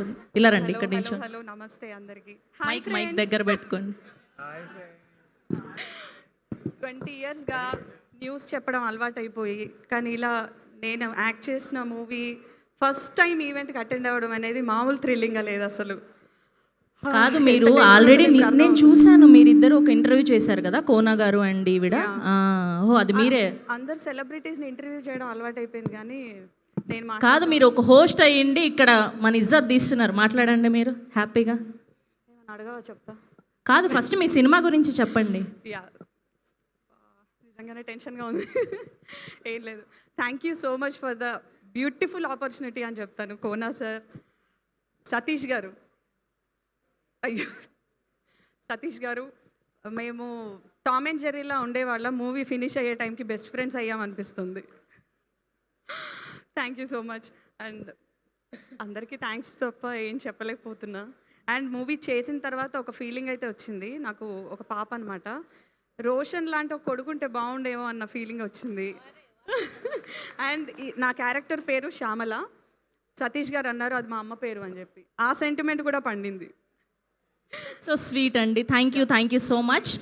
ఉంటుంది. ఇలా రండి, హలో ఇక్కడ హలో నిల్చోండి. హలో నమస్తే అందరికి. మైక్ దగ్గర పెట్టుకోండి. 20 ఇయర్స్గా న్యూస్ చెప్పడం అలవాటైపోయి, కానీ ఇలా నేను యాక్ట్ చేసిన మూవీ ఫస్ట్ టైం ఈవెంట్కి అటెండ్ అవ్వడం అనేది మామూలు థ్రిల్లింగ్గా లేదు అసలు. కాదు, ఎంత మీరు tension ఆల్రెడీ ఉందో మీకు అర్థం నేను అవుతుంది. చూసాను, మీరిద్దరు ఒక ఇంటర్వ్యూ చేశారు కదా, కోనా గారు అండ్ ఈవిడ. ఓహో, అది మీరే. అందరు సెలబ్రిటీస్ని ఇంటర్వ్యూ చేయడం అలవాటైపోయింది, కానీ నేను కాదు, మీరు ఒక హోస్ట్ అయ్యిండి ఇక్కడ మన ఇజ్జత్ తీస్తున్నారు. మాట్లాడండి మీరు హ్యాపీగా. ఏమన్నా అడగవా చెప్తా. కాదు, ఫస్ట్ మీ సినిమా గురించి చెప్పండి. యా, నిజంగానే టెన్షన్గా ఉంది. ఏం లేదు, thank you so much for the beautiful opportunity అని చెప్తాను. కోనా సార్, సతీష్ గారు, అయ్యో సతీష్ గారు, మేము టామ్ అండ్ జెర్రీలా ఉండేవాళ్ళం. మూవీ ఫినిష్ అయ్యే టైంకి బెస్ట్ ఫ్రెండ్స్ అయ్యామనిపిస్తుంది. Thank you so much. And అందరికీ థ్యాంక్స్ తప్ప ఏం చెప్పలేకపోతున్నా. అండ్ మూవీ చేసిన తర్వాత ఒక ఫీలింగ్ అయితే వచ్చింది నాకు. ఒక పాప అనమాట, రోషన్ లాంటి ఒక కొడుకుంటే బాగుండేమో అన్న ఫీలింగ్ వచ్చింది. అండ్ నా క్యారెక్టర్ పేరు శ్యామల. సతీష్ గారు అన్నారు అది మా అమ్మ పేరు అని చెప్పి, ఆ సెంటిమెంట్ కూడా పండింది. సో స్వీట్ అండి. Thank you so much.